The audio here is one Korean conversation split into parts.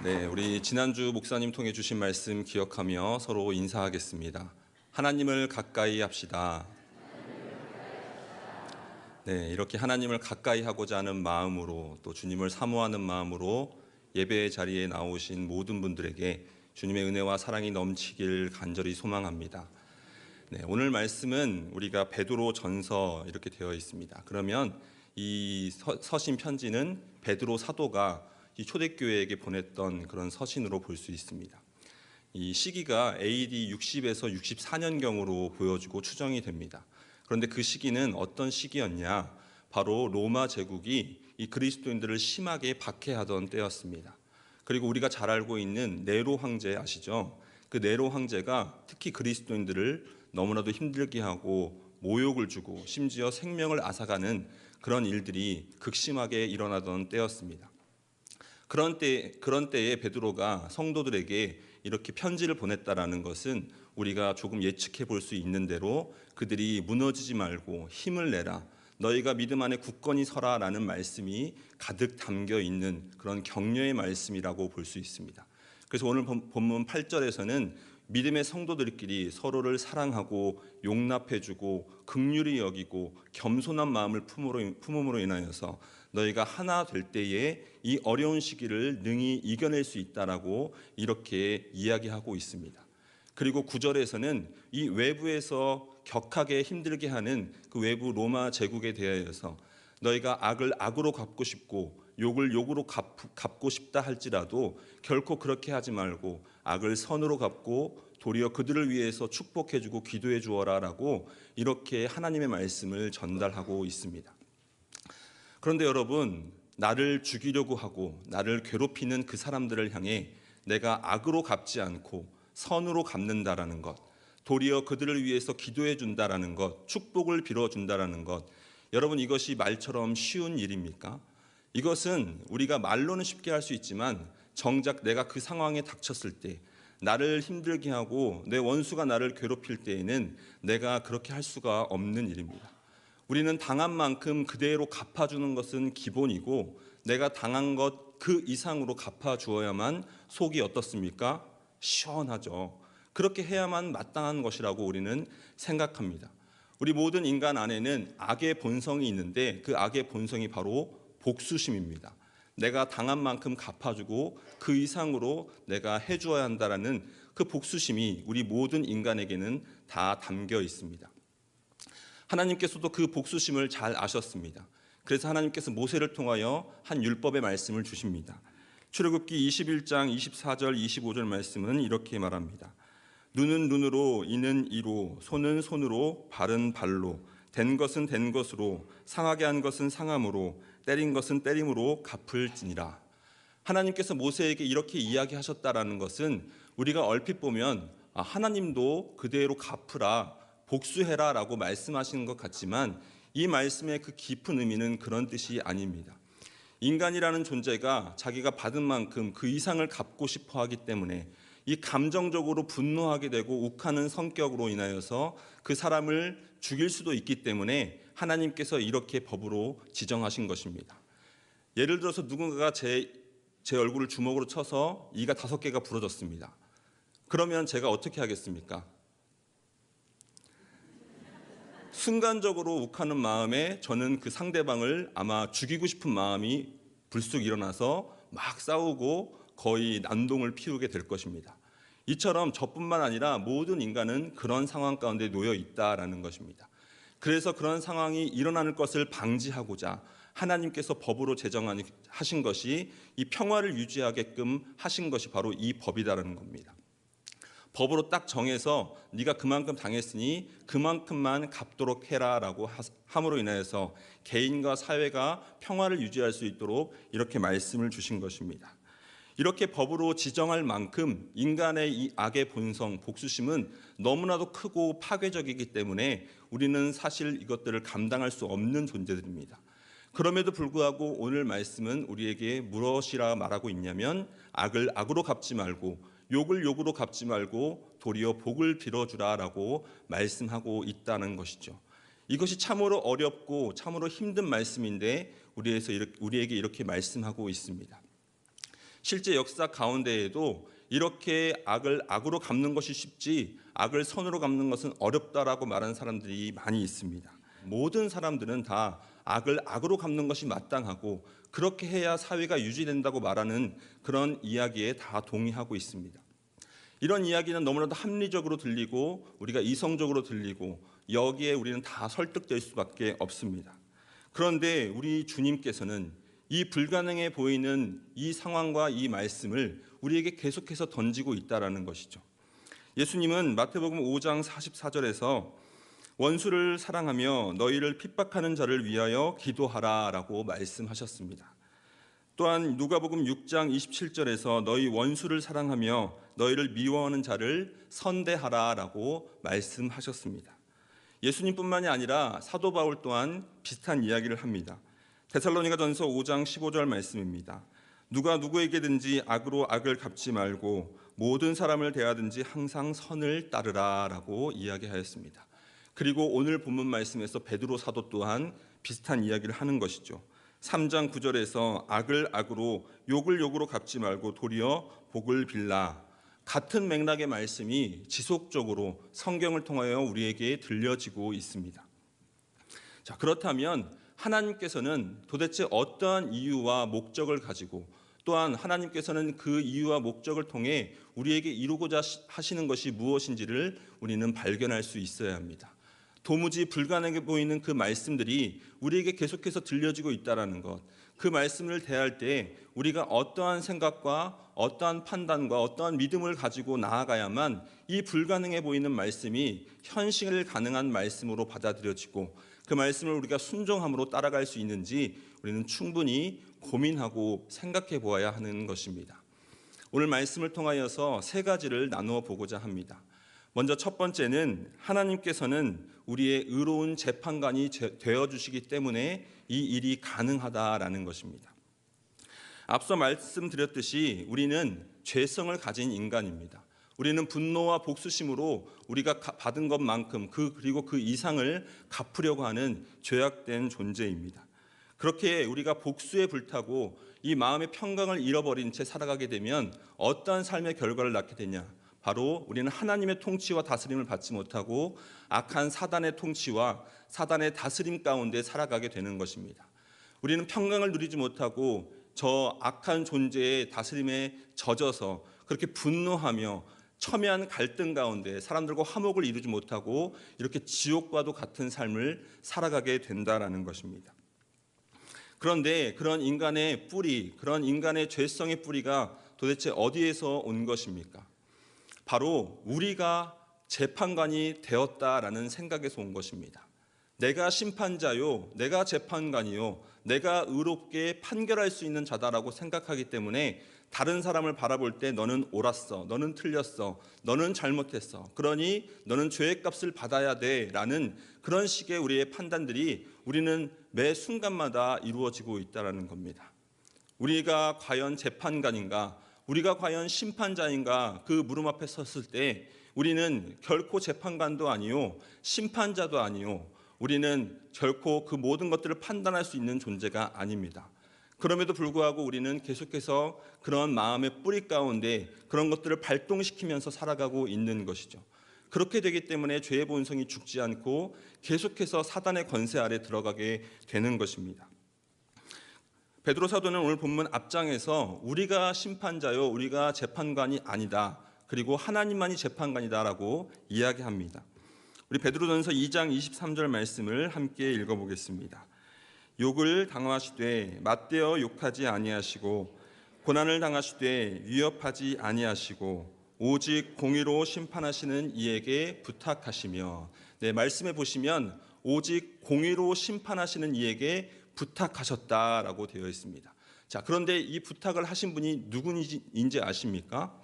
네, 우리 지난주 목사님 통해 주신 말씀 기억하며 서로 인사하겠습니다. 하나님을 가까이 합시다. 네, 이렇게 하나님을 가까이 하고자 하는 마음으로 또 주님을 사모하는 마음으로 예배의 자리에 나오신 모든 분들에게 주님의 은혜와 사랑이 넘치길 간절히 소망합니다. 네, 오늘 말씀은 우리가 베드로 전서 이렇게 되어 있습니다. 그러면 이 서신 편지는 베드로 사도가 이 초대교회에게 보냈던 그런 서신으로 볼 수 있습니다. 이 시기가 AD 60에서 64년경으로 보여지고 추정이 됩니다. 그런데 그 시기는 어떤 시기였냐? 바로 로마 제국이 이 그리스도인들을 심하게 박해하던 때였습니다. 그리고 우리가 잘 알고 있는 네로 황제 아시죠? 그 네로 황제가 특히 그리스도인들을 너무나도 힘들게 하고 모욕을 주고 심지어 생명을 앗아가는 그런 일들이 극심하게 일어나던 때였습니다. 그런 때에 베드로가 성도들에게 이렇게 편지를 보냈다라는 것은 우리가 조금 예측해 볼 수 있는 대로 그들이 무너지지 말고 힘을 내라, 너희가 믿음 안에 굳건히 서라라는 말씀이 가득 담겨 있는 그런 격려의 말씀이라고 볼 수 있습니다. 그래서 오늘 본문 8절에서는 믿음의 성도들끼리 서로를 사랑하고 용납해주고 긍휼히 여기고 겸손한 마음을 품음으로 인하여서 너희가 하나 될 때에 이 어려운 시기를 능히 이겨낼 수 있다라고 이렇게 이야기하고 있습니다. 그리고 9절에서는 이 외부에서 격하게 힘들게 하는 그 외부 로마 제국에 대하여서 너희가 악을 악으로 갚고 싶고 욕을 욕으로 갚고 싶다 할지라도 결코 그렇게 하지 말고 악을 선으로 갚고 도리어 그들을 위해서 축복해주고 기도해 주어라라고 이렇게 하나님의 말씀을 전달하고 있습니다. 그런데 여러분, 나를 죽이려고 하고 나를 괴롭히는 그 사람들을 향해 내가 악으로 갚지 않고 선으로 갚는다라는 것, 도리어 그들을 위해서 기도해 준다라는 것, 축복을 빌어 준다라는 것, 여러분 이것이 말처럼 쉬운 일입니까? 이것은 우리가 말로는 쉽게 할 수 있지만 정작 내가 그 상황에 닥쳤을 때, 나를 힘들게 하고 내 원수가 나를 괴롭힐 때에는 내가 그렇게 할 수가 없는 일입니다. 우리는 당한 만큼 그대로 갚아주는 것은 기본이고 내가 당한 것 그 이상으로 갚아주어야만 속이 어떻습니까? 시원하죠. 그렇게 해야만 마땅한 것이라고 우리는 생각합니다. 우리 모든 인간 안에는 악의 본성이 있는데 그 악의 본성이 바로 복수심입니다. 내가 당한 만큼 갚아주고 그 이상으로 내가 해주어야 한다라는 그 복수심이 우리 모든 인간에게는 다 담겨 있습니다. 하나님께서도 그 복수심을 잘 아셨습니다. 그래서 하나님께서 모세를 통하여 한 율법의 말씀을 주십니다. 출애굽기 21장 24절 25절 말씀은 이렇게 말합니다. 눈은 눈으로, 이는 이로, 손은 손으로, 발은 발로, 된 것은 된 것으로, 상하게 한 것은 상함으로, 때린 것은 때림으로 갚을지니라. 하나님께서 모세에게 이렇게 이야기하셨다라는 것은 우리가 얼핏 보면 하나님도 그대로 갚으라, 복수해라 라고 말씀하시는 것 같지만 이 말씀의 그 깊은 의미는 그런 뜻이 아닙니다. 인간이라는 존재가 자기가 받은 만큼 그 이상을 갚고 싶어 하기 때문에 이 감정적으로 분노하게 되고 욱하는 성격으로 인하여서 그 사람을 죽일 수도 있기 때문에 하나님께서 이렇게 법으로 지정하신 것입니다. 예를 들어서 누군가가 제 얼굴을 주먹으로 쳐서 이가 5개가 부러졌습니다. 그러면 제가 어떻게 하겠습니까? 순간적으로 욱하는 마음에 저는 그 상대방을 아마 죽이고 싶은 마음이 불쑥 일어나서 막 싸우고 거의 난동을 피우게 될 것입니다. 이처럼 저뿐만 아니라 모든 인간은 그런 상황 가운데 놓여 있다라는 것입니다. 그래서 그런 상황이 일어나는 것을 방지하고자 하나님께서 법으로 제정하신 것이 이 평화를 유지하게끔 하신 것이 바로 이 법이다라는 겁니다. 법으로 딱 정해서 네가 그만큼 당했으니 그만큼만 갚도록 해라라고 함으로 인해서 개인과 사회가 평화를 유지할 수 있도록 이렇게 말씀을 주신 것입니다. 이렇게 법으로 지정할 만큼 인간의 이 악의 본성, 복수심은 너무나도 크고 파괴적이기 때문에 우리는 사실 이것들을 감당할 수 없는 존재들입니다. 그럼에도 불구하고 오늘 말씀은 우리에게 무엇이라 말하고 있냐면 악을 악으로 갚지 말고 욕을 욕으로 갚지 말고 도리어 복을 빌어주라라고 말씀하고 있다는 것이죠. 이것이 참으로 어렵고 참으로 힘든 말씀인데 우리에게 이렇게 말씀하고 있습니다. 실제 역사 가운데에도 이렇게 악을 악으로 갚는 것이 쉽지 악을 선으로 갚는 것은 어렵다라고 말하는 사람들이 많이 있습니다. 모든 사람들은 다 악을 악으로 갚는 것이 마땅하고 그렇게 해야 사회가 유지된다고 말하는 그런 이야기에 다 동의하고 있습니다. 이런 이야기는 너무나도 합리적으로 들리고 우리가 이성적으로 들리고 여기에 우리는 다 설득될 수밖에 없습니다. 그런데 우리 주님께서는 이 불가능해 보이는 이 상황과 이 말씀을 우리에게 계속해서 던지고 있다라는 것이죠. 예수님은 마태복음 5장 44절에서 원수를 사랑하며 너희를 핍박하는 자를 위하여 기도하라라고 말씀하셨습니다. 또한 누가복음 6장 27절에서 너희 원수를 사랑하며 너희를 미워하는 자를 선대하라라고 말씀하셨습니다. 예수님뿐만이 아니라 사도 바울 또한 비슷한 이야기를 합니다. 데살로니가전서 5장 15절 말씀입니다. 누가 누구에게든지 악으로 악을 갚지 말고 모든 사람을 대하든지 항상 선을 따르라라고 이야기하였습니다. 그리고 오늘 본문 말씀에서 베드로 사도 또한 비슷한 이야기를 하는 것이죠. 3장 9절에서 악을 악으로 욕을 욕으로 갚지 말고 도리어 복을 빌라. 같은 맥락의 말씀이 지속적으로 성경을 통하여 우리에게 들려지고 있습니다. 자, 그렇다면 하나님께서는 도대체 어떠한 이유와 목적을 가지고 또한 하나님께서는 그 이유와 목적을 통해 우리에게 이루고자 하시는 것이 무엇인지를 우리는 발견할 수 있어야 합니다. 도무지 불가능해 보이는 그 말씀들이 우리에게 계속해서 들려지고 있다는 것, 그 말씀을 대할 때 우리가 어떠한 생각과 어떠한 판단과 어떠한 믿음을 가지고 나아가야만 이 불가능해 보이는 말씀이 현실 가능한 말씀으로 받아들여지고 그 말씀을 우리가 순종함으로 따라갈 수 있는지 우리는 충분히 고민하고 생각해 보아야 하는 것입니다. 오늘 말씀을 통하여서 세 가지를 나누어 보고자 합니다. 먼저 첫 번째는 하나님께서는 우리의 의로운 재판관이 되어주시기 때문에 이 일이 가능하다라는 것입니다. 앞서 말씀드렸듯이 우리는 죄성을 가진 인간입니다. 우리는 분노와 복수심으로 우리가 받은 것만큼 그리고 그 이상을 갚으려고 하는 죄악된 존재입니다. 그렇게 우리가 복수에 불타고 이 마음의 평강을 잃어버린 채 살아가게 되면 어떠한 삶의 결과를 낳게 되냐? 바로 우리는 하나님의 통치와 다스림을 받지 못하고 악한 사단의 통치와 사단의 다스림 가운데 살아가게 되는 것입니다. 우리는 평강을 누리지 못하고 저 악한 존재의 다스림에 젖어서 그렇게 분노하며 첨예한 갈등 가운데 사람들과 화목을 이루지 못하고 이렇게 지옥과도 같은 삶을 살아가게 된다라는 것입니다. 그런데 그런 인간의 뿌리, 그런 인간의 죄성의 뿌리가 도대체 어디에서 온 것입니까? 바로 우리가 재판관이 되었다라는 생각에서 온 것입니다. 내가 심판자요, 내가 재판관이요, 내가 의롭게 판결할 수 있는 자다라고 생각하기 때문에 다른 사람을 바라볼 때 너는 옳았어, 너는 틀렸어, 너는 잘못했어, 그러니 너는 죄의 값을 받아야 돼라는 그런 식의 우리의 판단들이 우리는 매 순간마다 이루어지고 있다는 겁니다. 우리가 과연 재판관인가, 우리가 과연 심판자인가 그 물음 앞에 섰을 때 우리는 결코 재판관도 아니요 심판자도 아니요 우리는 결코 그 모든 것들을 판단할 수 있는 존재가 아닙니다. 그럼에도 불구하고 우리는 계속해서 그런 마음의 뿌리 가운데 그런 것들을 발동시키면서 살아가고 있는 것이죠. 그렇게 되기 때문에 죄의 본성이 죽지 않고 계속해서 사단의 권세 아래 들어가게 되는 것입니다. 베드로 사도는 오늘 본문 앞장에서 우리가 심판자요 우리가 재판관이 아니다. 그리고 하나님만이 재판관이다라고 이야기합니다. 우리 베드로전서 2장 23절 말씀을 함께 읽어보겠습니다. 욕을 당하시되 맞대어 욕하지 아니하시고 고난을 당하시되 위협하지 아니하시고 오직 공의로 심판하시는 이에게 부탁하시며, 네, 말씀해 보시면 오직 공의로 심판하시는 이에게 부탁하셨다라고 되어 있습니다. 자, 그런데 이 부탁을 하신 분이 누구인지 아십니까?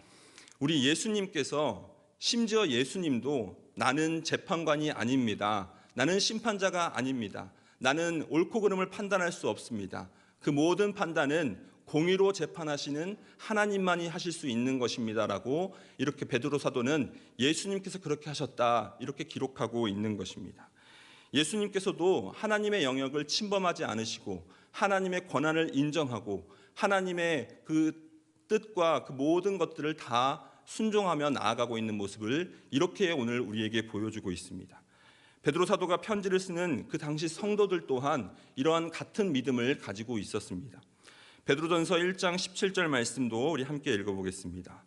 우리 예수님께서, 심지어 예수님도 나는 재판관이 아닙니다. 나는 심판자가 아닙니다. 나는 옳고 그름을 판단할 수 없습니다. 그 모든 판단은 공의로 재판하시는 하나님만이 하실 수 있는 것입니다라고 이렇게 베드로 사도는 예수님께서 그렇게 하셨다 이렇게 기록하고 있는 것입니다. 예수님께서도 하나님의 영역을 침범하지 않으시고 하나님의 권한을 인정하고 하나님의 그 뜻과 그 모든 것들을 다 순종하며 나아가고 있는 모습을 이렇게 오늘 우리에게 보여주고 있습니다. 베드로 사도가 편지를 쓰는 그 당시 성도들 또한 이러한 같은 믿음을 가지고 있었습니다. 베드로전서 1장 17절 말씀도 우리 함께 읽어보겠습니다.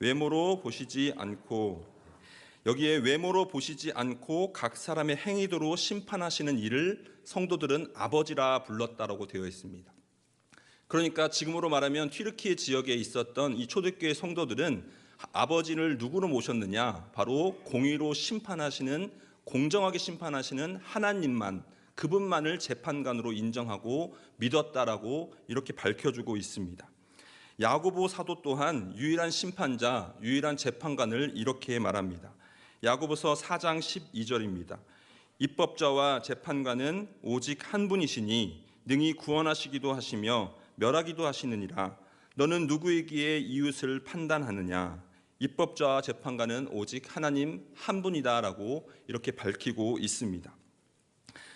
외모로 보시지 않고, 여기에 외모로 보시지 않고 각 사람의 행위도로 심판하시는 이를 성도들은 아버지라 불렀다라고 되어 있습니다. 그러니까 지금으로 말하면 튀르키예 지역에 있었던 이 초대교회 성도들은 아버지를 누구로 모셨느냐? 바로 공의로 심판하시는, 공정하게 심판하시는 하나님만, 그분만을 재판관으로 인정하고 믿었다라고 이렇게 밝혀주고 있습니다. 야고보 사도 또한 유일한 심판자, 유일한 재판관을 이렇게 말합니다. 야고보서 4장 12절입니다. 입법자와 재판관은 오직 한 분이시니 능히 구원하시기도 하시며 멸하기도 하시느니라. 너는 누구이기에 이웃을 판단하느냐? 입법자와 재판관은 오직 하나님 한 분이다라고 이렇게 밝히고 있습니다.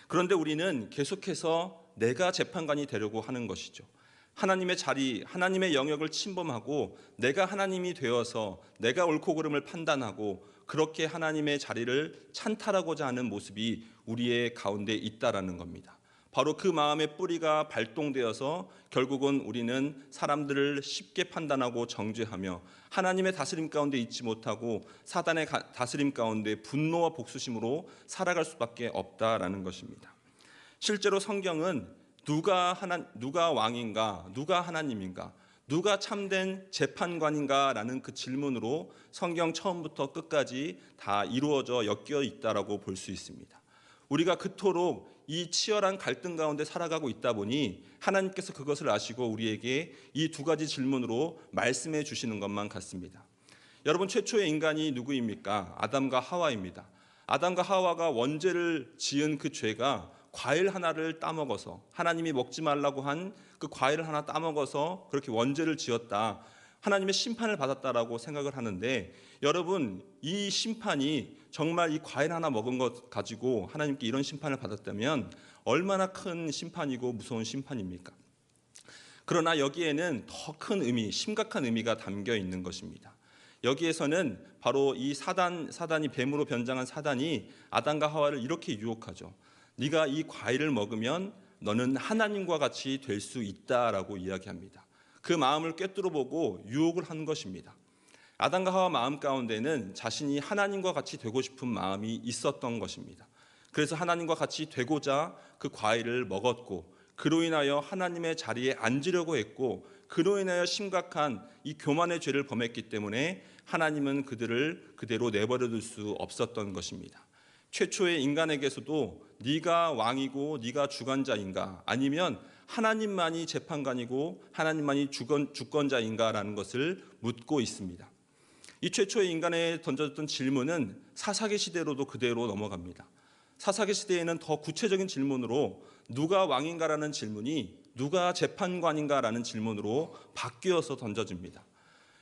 그런데 우리는 계속해서 내가 재판관이 되려고 하는 것이죠. 하나님의 자리, 하나님의 영역을 침범하고 내가 하나님이 되어서 내가 옳고 그름을 판단하고 그렇게 하나님의 자리를 찬탈하고자 하는 모습이 우리의 가운데 있다라는 겁니다. 바로 그 마음의 뿌리가 발동되어서 결국은 우리는 사람들을 쉽게 판단하고 정죄하며 하나님의 다스림 가운데 있지 못하고 사단의 다스림 가운데 분노와 복수심으로 살아갈 수밖에 없다라는 것입니다. 실제로 성경은 누가 왕인가, 누가 하나님인가, 누가 참된 재판관인가라는 그 질문으로 성경 처음부터 끝까지 다 이루어져 엮여 있다라고 볼 수 있습니다. 우리가 그토록 이 치열한 갈등 가운데 살아가고 있다 보니 하나님께서 그것을 아시고 우리에게 이 두 가지 질문으로 말씀해 주시는 것만 같습니다. 여러분, 최초의 인간이 누구입니까? 아담과 하와입니다. 아담과 하와가 원죄를 지은 그 죄가 과일 하나를 따먹어서, 하나님이 먹지 말라고 한 그 과일을 하나 따먹어서 그렇게 원죄를 지었다, 하나님의 심판을 받았다라고 생각을 하는데, 여러분, 이 심판이 정말 이 과일 하나 먹은 것 가지고 하나님께 이런 심판을 받았다면 얼마나 큰 심판이고 무서운 심판입니까? 그러나 여기에는 더 큰 의미, 심각한 의미가 담겨 있는 것입니다. 여기에서는 바로 이 사단이, 뱀으로 변장한 사단이 아담과 하와를 이렇게 유혹하죠. 네가 이 과일을 먹으면 너는 하나님과 같이 될 수 있다라고 이야기합니다. 그 마음을 꿰뚫어 보고 유혹을 한 것입니다. 아담과 하와 마음 가운데는 자신이 하나님과 같이 되고 싶은 마음이 있었던 것입니다. 그래서 하나님과 같이 되고자 그 과일을 먹었고, 그로 인하여 하나님의 자리에 앉으려고 했고, 그로 인하여 심각한 이 교만의 죄를 범했기 때문에 하나님은 그들을 그대로 내버려둘 수 없었던 것입니다. 최초의 인간에게서도 네가 왕이고 네가 주관자인가, 아니면 하나님만이 재판관이고 하나님만이 주권자인가라는 것을 묻고 있습니다. 이 최초의 인간에 던져졌던 질문은 사사기 시대로도 그대로 넘어갑니다. 사사기 시대에는 더 구체적인 질문으로 누가 왕인가라는 질문이 누가 재판관인가라는 질문으로 바뀌어서 던져집니다.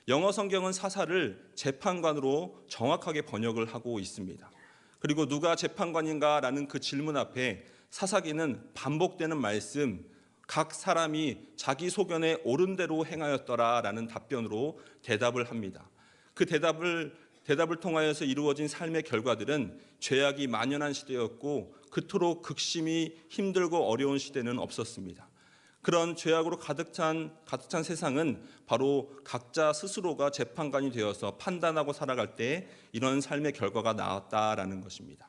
영어 성경은 사사를 재판관으로 정확하게 번역을 하고 있습니다. 그리고 누가 재판관인가라는 그 질문 앞에 사사기는 반복되는 말씀, 각 사람이 자기 소견에 옳은 대로 행하였더라라는 답변으로 대답을 합니다. 그 대답을 통하여서 이루어진 삶의 결과들은 죄악이 만연한 시대였고 그토록 극심히 힘들고 어려운 시대는 없었습니다. 그런 죄악으로 가득 찬 세상은 바로 각자 스스로가 재판관이 되어서 판단하고 살아갈 때 이런 삶의 결과가 나왔다라는 것입니다.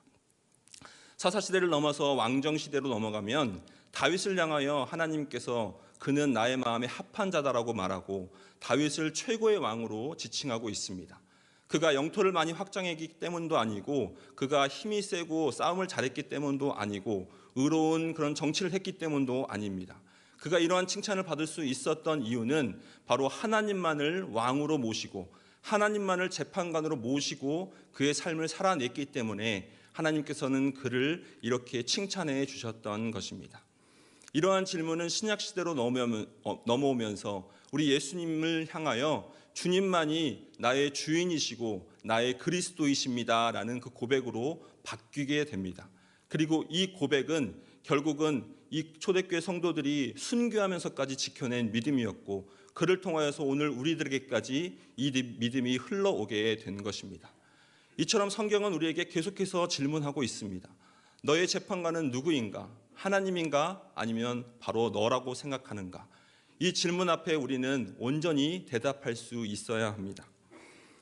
사사시대를 넘어서 왕정시대로 넘어가면 다윗을 향하여 하나님께서 그는 나의 마음에 합한 자다라고 말하고 다윗을 최고의 왕으로 지칭하고 있습니다. 그가 영토를 많이 확장했기 때문도 아니고, 그가 힘이 세고 싸움을 잘했기 때문도 아니고, 의로운 그런 정치를 했기 때문도 아닙니다. 그가 이러한 칭찬을 받을 수 있었던 이유는 바로 하나님만을 왕으로 모시고 하나님만을 재판관으로 모시고 그의 삶을 살아냈기 때문에 하나님께서는 그를 이렇게 칭찬해 주셨던 것입니다. 이러한 질문은 신약시대로 넘어오면서 우리 예수님을 향하여 주님만이 나의 주인이시고 나의 그리스도이십니다라는 그 고백으로 바뀌게 됩니다. 그리고 이 고백은 결국은 이 초대교회 성도들이 순교하면서까지 지켜낸 믿음이었고, 그를 통하여서 오늘 우리들에게까지 이 믿음이 흘러오게 된 것입니다. 이처럼 성경은 우리에게 계속해서 질문하고 있습니다. 너의 재판관은 누구인가? 하나님인가? 아니면 바로 너라고 생각하는가? 이 질문 앞에 우리는 온전히 대답할 수 있어야 합니다.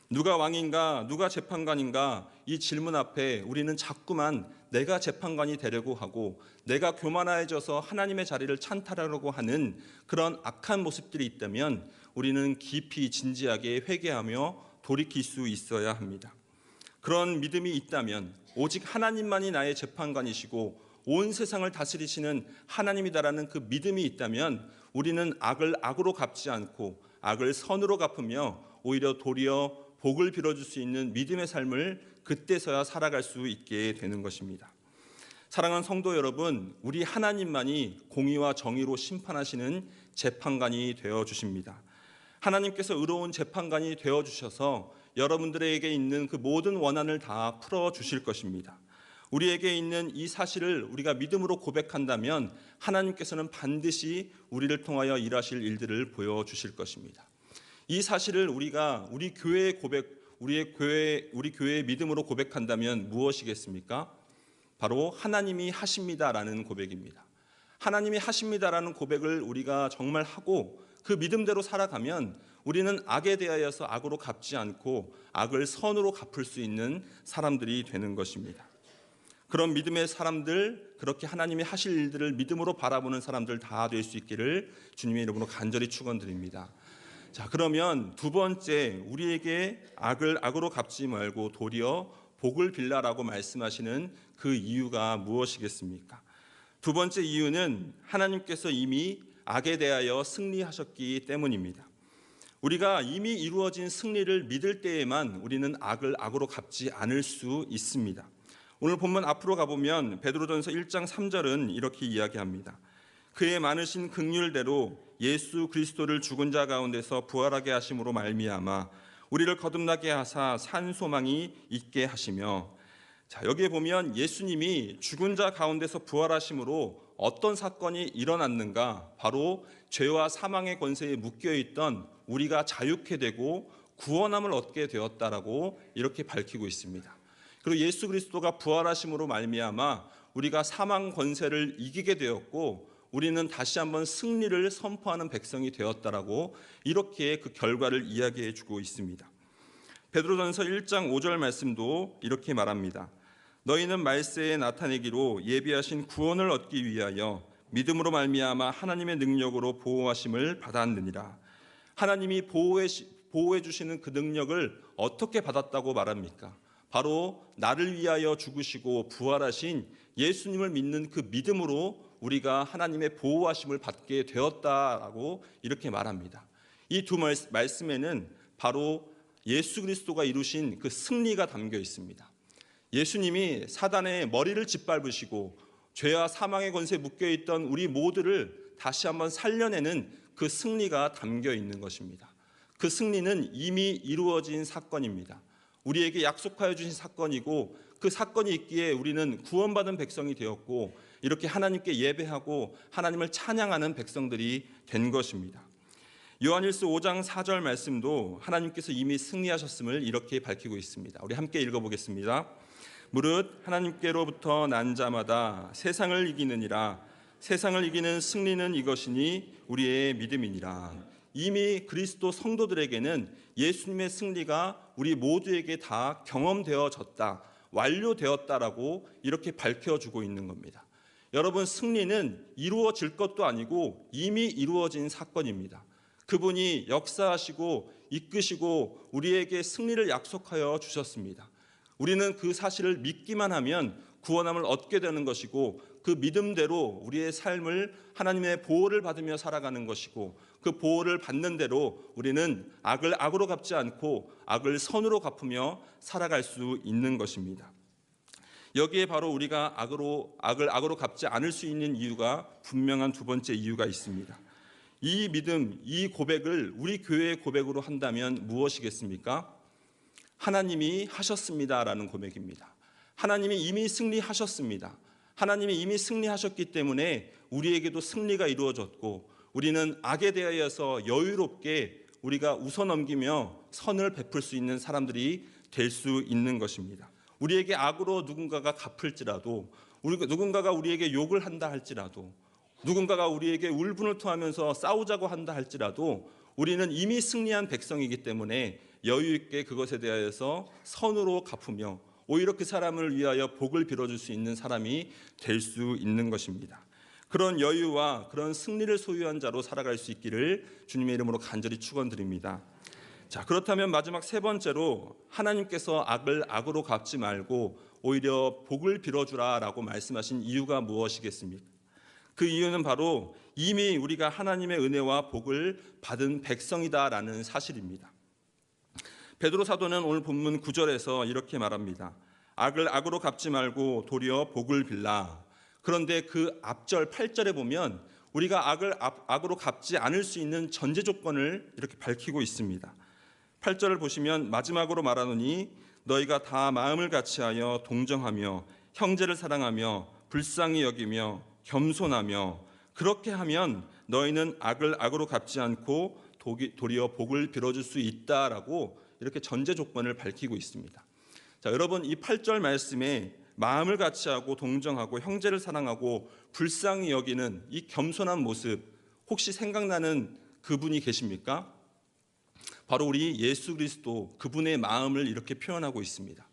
누가 왕인가? 누가 재판관인가? 이 질문 앞에 우리는 자꾸만 내가 재판관이 되려고 하고 내가 교만해져서 하나님의 자리를 찬탈하려고 하는 그런 악한 모습들이 있다면 우리는 깊이 진지하게 회개하며 돌이킬 수 있어야 합니다. 그런 믿음이 있다면 오직 하나님만이 나의 재판관이시고 온 세상을 다스리시는 하나님이다라는 그 믿음이 있다면 우리는 악을 악으로 갚지 않고 악을 선으로 갚으며 오히려 도리어 복을 빌어줄 수 있는 믿음의 삶을 그때서야 살아갈 수 있게 되는 것입니다. 사랑하는 성도 여러분, 우리 하나님만이 공의와 정의로 심판하시는 재판관이 되어주십니다. 하나님께서 의로운 재판관이 되어주셔서 여러분들에게 있는 그 모든 원한을 다 풀어주실 것입니다. 우리에게 있는 이 사실을 우리가 믿음으로 고백한다면 하나님께서는 반드시 우리를 통하여 일하실 일들을 보여주실 것입니다. 이 사실을 우리가 우리 교회의 믿음으로 고백한다면 무엇이겠습니까? 바로 하나님이 하십니다라는 고백입니다. 하나님이 하십니다라는 고백을 우리가 정말 하고 그 믿음대로 살아가면 우리는 악에 대하여서 악으로 갚지 않고 악을 선으로 갚을 수 있는 사람들이 되는 것입니다. 그런 믿음의 사람들, 그렇게 하나님이 하실 일들을 믿음으로 바라보는 사람들 다 될 수 있기를 주님의 이름으로 간절히 축원드립니다. 자, 그러면 두 번째, 우리에게 악을 악으로 갚지 말고 도리어 복을 빌라라고 말씀하시는 그 이유가 무엇이겠습니까? 두 번째 이유는 하나님께서 이미 악에 대하여 승리하셨기 때문입니다. 우리가 이미 이루어진 승리를 믿을 때에만 우리는 악을 악으로 갚지 않을 수 있습니다. 오늘 본문 앞으로 가보면 베드로전서 1장 3절은 이렇게 이야기합니다. 그의 많으신 긍휼대로 예수 그리스도를 죽은 자 가운데서 부활하게 하심으로 말미암아 우리를 거듭나게 하사 산 소망이 있게 하시며, 자, 여기에 보면 예수님이 죽은 자 가운데서 부활하심으로 어떤 사건이 일어났는가? 바로 죄와 사망의 권세에 묶여있던 우리가 자유케 되고 구원함을 얻게 되었다라고 이렇게 밝히고 있습니다. 그리고 예수 그리스도가 부활하심으로 말미암아 우리가 사망 권세를 이기게 되었고 우리는 다시 한번 승리를 선포하는 백성이 되었다라고 이렇게 그 결과를 이야기해 주고 있습니다. 베드로전서 1장 5절 말씀도 이렇게 말합니다. 너희는 말세에 나타내기로 예비하신 구원을 얻기 위하여 믿음으로 말미암아 하나님의 능력으로 보호하심을 받았느니라. 하나님이 보호해 주시는 그 능력을 어떻게 받았다고 말합니까? 바로 나를 위하여 죽으시고 부활하신 예수님을 믿는 그 믿음으로 우리가 하나님의 보호하심을 받게 되었다라고 이렇게 말합니다. 이 두 말씀에는 바로 예수 그리스도가 이루신 그 승리가 담겨 있습니다. 예수님이 사단의 머리를 짓밟으시고 죄와 사망의 권세에 묶여있던 우리 모두를 다시 한번 살려내는 그 승리가 담겨 있는 것입니다. 그 승리는 이미 이루어진 사건입니다. 우리에게 약속하여 주신 사건이고 그 사건이 있기에 우리는 구원받은 백성이 되었고 이렇게 하나님께 예배하고 하나님을 찬양하는 백성들이 된 것입니다. 요한일서 5장 4절 말씀도 하나님께서 이미 승리하셨음을 이렇게 밝히고 있습니다. 우리 함께 읽어보겠습니다. 무릇 하나님께로부터 난 자마다 세상을 이기느니라. 세상을 이기는 승리는 이것이니 우리의 믿음이니라. 이미 그리스도 성도들에게는 예수님의 승리가 우리 모두에게 다 경험되어졌다, 완료되었다라고 이렇게 밝혀주고 있는 겁니다. 여러분, 승리는 이루어질 것도 아니고 이미 이루어진 사건입니다. 그분이 역사하시고 이끄시고 우리에게 승리를 약속하여 주셨습니다. 우리는 그 사실을 믿기만 하면 구원함을 얻게 되는 것이고 그 믿음대로 우리의 삶을 하나님의 보호를 받으며 살아가는 것이고 그 보호를 받는 대로 우리는 악을 악으로 갚지 않고 악을 선으로 갚으며 살아갈 수 있는 것입니다. 여기에 바로 우리가 악을 악으로 갚지 않을 수 있는 이유가 분명한 두 번째 이유가 있습니다. 이 믿음, 이 고백을 우리 교회의 고백으로 한다면 무엇이겠습니까? 하나님이 하셨습니다라는 고백입니다. 하나님이 이미 승리하셨습니다. 하나님이 이미 승리하셨기 때문에 우리에게도 승리가 이루어졌고 우리는 악에 대하여서 여유롭게 우리가 웃어넘기며 선을 베풀 수 있는 사람들이 될 수 있는 것입니다. 우리에게 악으로 누군가가 갚을지라도, 누군가가 우리에게 욕을 한다 할지라도, 누군가가 우리에게 울분을 토하면서 싸우자고 한다 할지라도 우리는 이미 승리한 백성이기 때문에 여유 있게 그것에 대하여서 선으로 갚으며 오히려 그 사람을 위하여 복을 빌어줄 수 있는 사람이 될 수 있는 것입니다. 그런 여유와 그런 승리를 소유한 자로 살아갈 수 있기를 주님의 이름으로 간절히 축원드립니다. 자, 그렇다면 마지막 세 번째로 하나님께서 악을 악으로 갚지 말고 오히려 복을 빌어주라라고 말씀하신 이유가 무엇이겠습니까? 그 이유는 바로 이미 우리가 하나님의 은혜와 복을 받은 백성이다라는 사실입니다. 베드로 사도는 오늘 본문 9절에서 이렇게 말합니다. 악을 악으로 갚지 말고 도리어 복을 빌라. 그런데 그 앞절 8절에 보면 우리가 악을 악으로 갚지 않을 수 있는 전제 조건을 이렇게 밝히고 있습니다. 8절을 보시면 마지막으로 말하노니 너희가 다 마음을 같이하여 동정하며 형제를 사랑하며 불쌍히 여기며 겸손하며 그렇게 하면 너희는 악을 악으로 갚지 않고 도리어 복을 빌어줄 수 있다라고 이렇게 전제 조건을 밝히고 있습니다. 자, 여러분 이 8절 말씀에 마음을 같이하고 동정하고 형제를 사랑하고 불쌍히 여기는 이 겸손한 모습 혹시 생각나는 그분이 계십니까? 바로 우리 예수 그리스도 그분의 마음을 이렇게 표현하고 있습니다.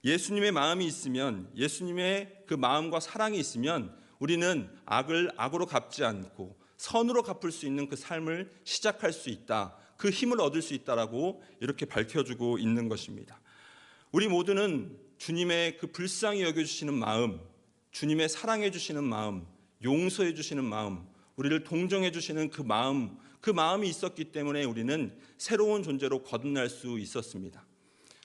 예수님의 마음이 있으면, 예수님의 그 마음과 사랑이 있으면 우리는 악을 악으로 갚지 않고 선으로 갚을 수 있는 그 삶을 시작할 수 있다. 그 힘을 얻을 수 있다라고 이렇게 밝혀주고 있는 것입니다. 우리 모두는 주님의 그 불쌍히 여겨주시는 마음, 주님의 사랑해 주시는 마음, 용서해 주시는 마음, 우리를 동정해 주시는 그 마음이 있었기 때문에 우리는 새로운 존재로 거듭날 수 있었습니다.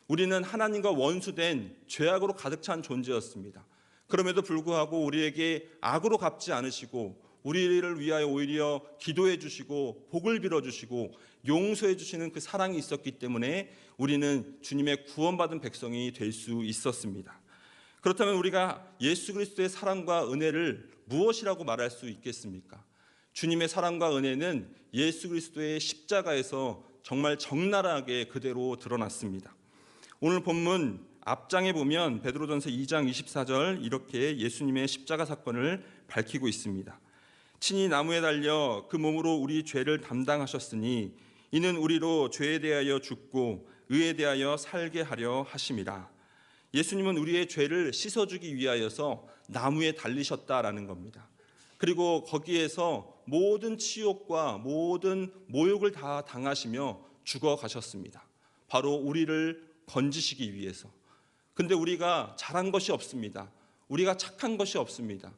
우리는 하나님과 원수된 죄악으로 가득 찬 존재였습니다. 그럼에도 불구하고 우리에게 악으로 갚지 않으시고 우리를 위하여 오히려 기도해 주시고 복을 빌어 주시고 용서해 주시는 그 사랑이 있었기 때문에 우리는 주님의 구원받은 백성이 될 수 있었습니다. 그렇다면 우리가 예수 그리스도의 사랑과 은혜를 무엇이라고 말할 수 있겠습니까? 주님의 사랑과 은혜는 예수 그리스도의 십자가에서 정말 적나라하게 그대로 드러났습니다. 오늘 본문 앞장에 보면 베드로전서 2장 24절 이렇게 예수님의 십자가 사건을 밝히고 있습니다. 친히 나무에 달려 그 몸으로 우리 죄를 담당하셨으니 이는 우리로 죄에 대하여 죽고 의에 대하여 살게 하려 하심이라. 예수님은 우리의 죄를 씻어주기 위하여서 나무에 달리셨다라는 겁니다. 그리고 거기에서 모든 치욕과 모든 모욕을 다 당하시며 죽어가셨습니다. 바로 우리를 건지시기 위해서. 근데 우리가 잘한 것이 없습니다. 우리가 착한 것이 없습니다.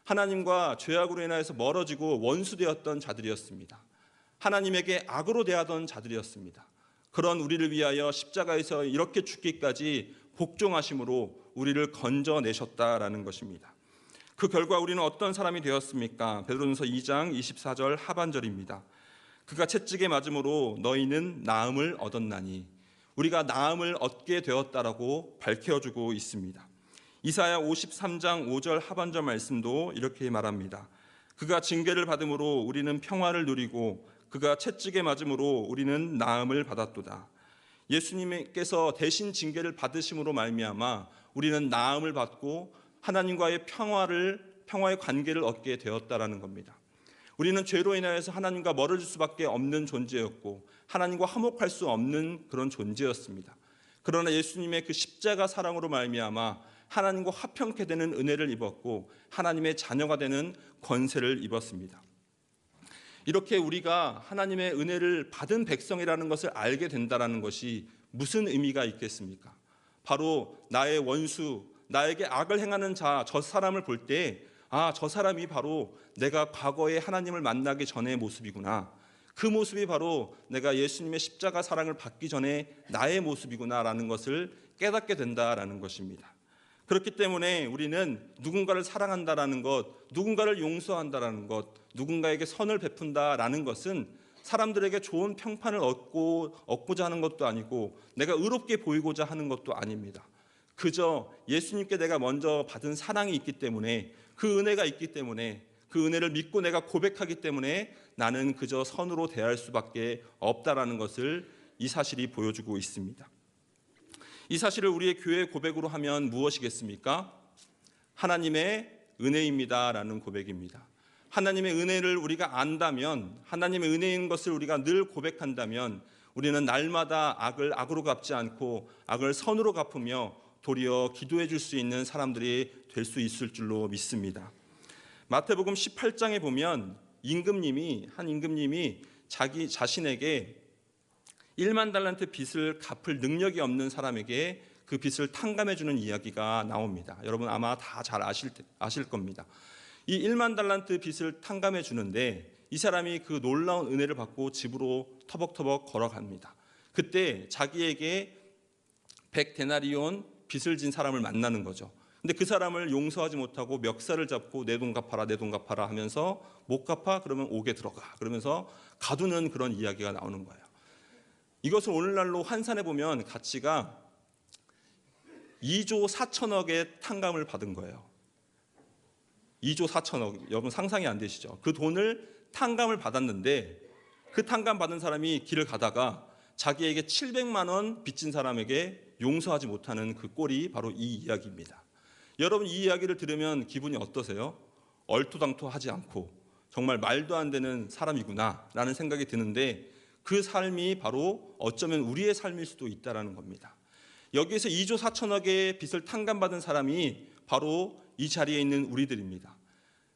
하나님과 죄악으로 인하여서 멀어지고 원수되었던 자들이었습니다. 하나님에게 악으로 대하던 자들이었습니다. 그런 우리를 위하여 십자가에서 이렇게 죽기까지 복종하심으로 우리를 건져내셨다라는 것입니다. 그 결과 우리는 어떤 사람이 되었습니까? 베드로전서 2장 24절 하반절입니다. 그가 채찍에 맞음으로 너희는 나음을 얻었나니. 우리가 나음을 얻게 되었다라고 밝혀주고 있습니다. 이사야 53장 5절 하반절 말씀도 이렇게 말합니다. 그가 징계를 받음으로 우리는 평화를 누리고 그가 채찍에 맞음으로 우리는 나음을 받았도다. 예수님께서 대신 징계를 받으심으로 말미암아 우리는 나음을 받고 하나님과의 평화의 관계를 얻게 되었다라는 겁니다. 우리는 죄로 인하여서 하나님과 멀어질 수밖에 없는 존재였고 하나님과 화목할 수 없는 그런 존재였습니다. 그러나 예수님의 그 십자가 사랑으로 말미암아 하나님과 화평케 되는 은혜를 입었고 하나님의 자녀가 되는 권세를 입었습니다. 이렇게 우리가 하나님의 은혜를 받은 백성이라는 것을 알게 된다는 것이 무슨 의미가 있겠습니까? 바로 나의 원수, 나에게 악을 행하는 자, 저 사람을 볼 때 저 사람이 바로 내가 과거에 하나님을 만나기 전의 모습이구나. 그 모습이 바로 내가 예수님의 십자가 사랑을 받기 전에 나의 모습이구나라는 것을 깨닫게 된다라는 것입니다. 그렇기 때문에 우리는 누군가를 사랑한다라는 것, 누군가를 용서한다라는 것, 누군가에게 선을 베푼다라는 것은 사람들에게 좋은 평판을 얻고자 하는 것도 아니고 내가 의롭게 보이고자 하는 것도 아닙니다. 그저 예수님께 내가 먼저 받은 사랑이 있기 때문에 그 은혜가 있기 때문에 그 은혜를 믿고 내가 고백하기 때문에 나는 그저 선으로 대할 수밖에 없다라는 것을 이 사실이 보여주고 있습니다. 이 사실을 우리의 교회 고백으로 하면 무엇이겠습니까? 하나님의 은혜입니다라는 고백입니다. 하나님의 은혜를 우리가 안다면, 하나님의 은혜인 것을 우리가 늘 고백한다면 우리는 날마다 악을 악으로 갚지 않고 악을 선으로 갚으며 도리어 기도해 줄 수 있는 사람들이 될 수 있을 줄로 믿습니다. 마태복음 18장에 보면 한 임금님이 자기 자신에게 1만 달란트 빚을 갚을 능력이 없는 사람에게 그 빚을 탕감해 주는 이야기가 나옵니다. 여러분 아마 다 잘 아실 겁니다. 이 1만 달란트 빚을 탕감해 주는데 이 사람이 그 놀라운 은혜를 받고 집으로 터벅터벅 걸어갑니다. 그때 자기에게 100데나리온 빚을 진 사람을 만나는 거죠. 근데 그 사람을 용서하지 못하고 멱살을 잡고 내 돈 갚아라 내 돈 갚아라 하면서 못 갚아? 그러면 옥에 들어가. 그러면서 가두는 그런 이야기가 나오는 거예요. 이것을 오늘날로 환산해 보면 가치가 2조 4천억의 탕감을 받은 거예요. 2조 4천억, 여러분 상상이 안 되시죠? 그 돈을 탕감을 받았는데 그 탕감 받은 사람이 길을 가다가 자기에게 700만 원 빚진 사람에게 용서하지 못하는 그 꼴이 바로 이 이야기입니다. 여러분 이 이야기를 들으면 기분이 어떠세요? 얼토당토하지 않고 정말 말도 안 되는 사람이구나 라는 생각이 드는데 그 삶이 바로 어쩌면 우리의 삶일 수도 있다는 겁니다. 여기에서 2조 4천억의 빚을 탕감받은 사람이 바로 이 자리에 있는 우리들입니다.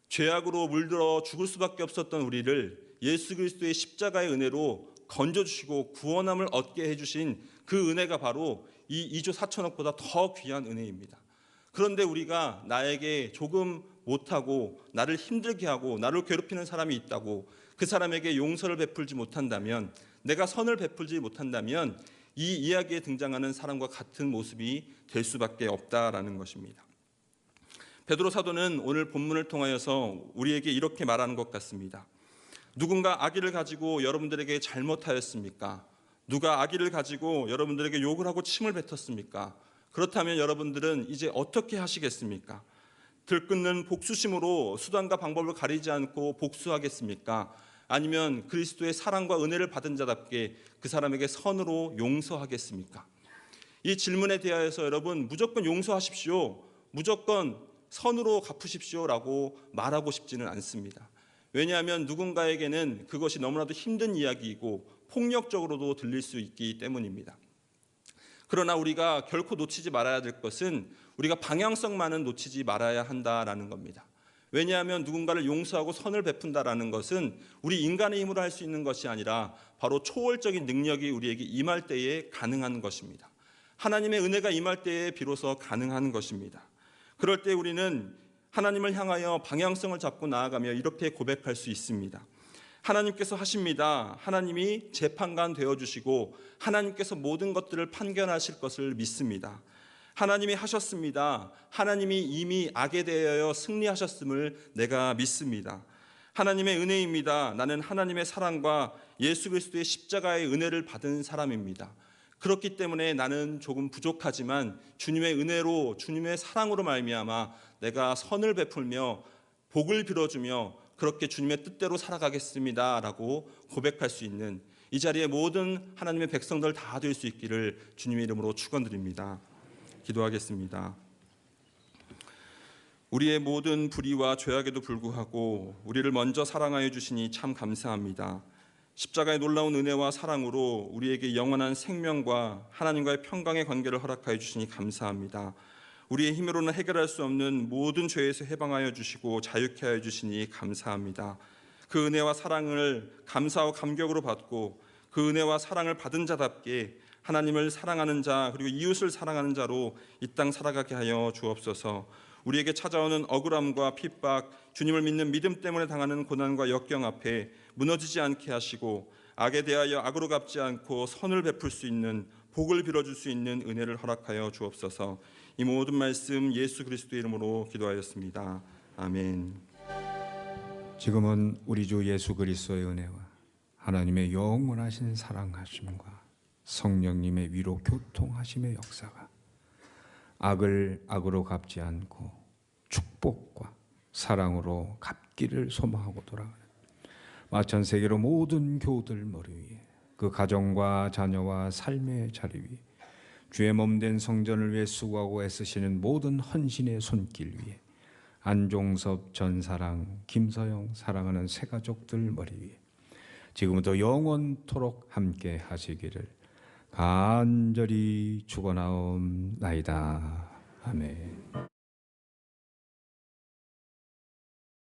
죄악으로 물들어 죽을 수밖에 없었던 우리를 예수 그리스도의 십자가의 은혜로 건져주시고 구원함을 얻게 해주신 그 은혜가 바로 이 2조 4천억보다 더 귀한 은혜입니다. 그런데 우리가 나에게 조금 못하고 나를 힘들게 하고 나를 괴롭히는 사람이 있다고 그 사람에게 용서를 베풀지 못한다면, 내가 선을 베풀지 못한다면 이 이야기에 등장하는 사람과 같은 모습이 될 수밖에 없다라는 것입니다. 베드로 사도는 오늘 본문을 통하여서 우리에게 이렇게 말하는 것 같습니다. 누군가 악의를 가지고 여러분들에게 잘못하였습니까? 누가 악의를 가지고 여러분들에게 욕을 하고 침을 뱉었습니까? 그렇다면 여러분들은 이제 어떻게 하시겠습니까? 들끓는 복수심으로 수단과 방법을 가리지 않고 복수하겠습니까? 아니면 그리스도의 사랑과 은혜를 받은 자답게 그 사람에게 선으로 용서하겠습니까? 이 질문에 대하여서 여러분 무조건 용서하십시오, 무조건 선으로 갚으십시오라고 말하고 싶지는 않습니다. 왜냐하면 누군가에게는 그것이 너무나도 힘든 이야기이고 폭력적으로도 들릴 수 있기 때문입니다. 그러나 우리가 결코 놓치지 말아야 될 것은 우리가 방향성만은 놓치지 말아야 한다라는 겁니다. 왜냐하면 누군가를 용서하고 선을 베푼다라는 것은 우리 인간의 힘으로 할 수 있는 것이 아니라 바로 초월적인 능력이 우리에게 임할 때에 가능한 것입니다. 하나님의 은혜가 임할 때에 비로소 가능한 것입니다. 그럴 때 우리는 하나님을 향하여 방향성을 잡고 나아가며 이렇게 고백할 수 있습니다. 하나님께서 하십니다. 하나님이 재판관 되어주시고 하나님께서 모든 것들을 판결하실 것을 믿습니다. 하나님이 하셨습니다. 하나님이 이미 악에 대하여 승리하셨음을 내가 믿습니다. 하나님의 은혜입니다. 나는 하나님의 사랑과 예수 그리스도의 십자가의 은혜를 받은 사람입니다. 그렇기 때문에 나는 조금 부족하지만 주님의 은혜로 주님의 사랑으로 말미암아 내가 선을 베풀며 복을 빌어주며 그렇게 주님의 뜻대로 살아가겠습니다 라고 고백할 수 있는 이 자리에 모든 하나님의 백성들 다 될 수 있기를 주님의 이름으로 축원드립니다. 기도하겠습니다. 우리의 모든 불의와 죄악에도 불구하고 우리를 먼저 사랑하여 주시니 참 감사합니다. 십자가의 놀라운 은혜와 사랑으로 우리에게 영원한 생명과 하나님과의 평강의 관계를 허락하여 주시니 감사합니다. 우리의 힘으로는 해결할 수 없는 모든 죄에서 해방하여 주시고 자유케 하여 주시니 감사합니다. 그 은혜와 사랑을 감사와 감격으로 받고 그 은혜와 사랑을 받은 자답게 하나님을 사랑하는 자 그리고 이웃을 사랑하는 자로 이 땅 살아가게 하여 주옵소서. 우리에게 찾아오는 억울함과 핍박, 주님을 믿는 믿음 때문에 당하는 고난과 역경 앞에 무너지지 않게 하시고 악에 대하여 악으로 갚지 않고 선을 베풀 수 있는 복을 빌어줄 수 있는 은혜를 허락하여 주옵소서. 이 모든 말씀 예수 그리스도의 이름으로 기도하였습니다. 아멘. 지금은 우리 주 예수 그리스도의 은혜와 하나님의 영원하신 사랑하심과 성령님의 위로 교통하심의 역사가 악을 악으로 갚지 않고 축복과 사랑으로 갚기를 소망하고 돌아가는 전 세계로 모든 교우들 머리 위에 그 가정과 자녀와 삶의 자리 위에 주의 몸된 성전을 위해 수고하고 애쓰시는 모든 헌신의 손길 위에 안종섭 전 사랑, 김서영 사랑하는 새 가족들 머리 위에 지금부터 영원토록 함께 하시기를 간절히 축원하옵나이다. 아멘.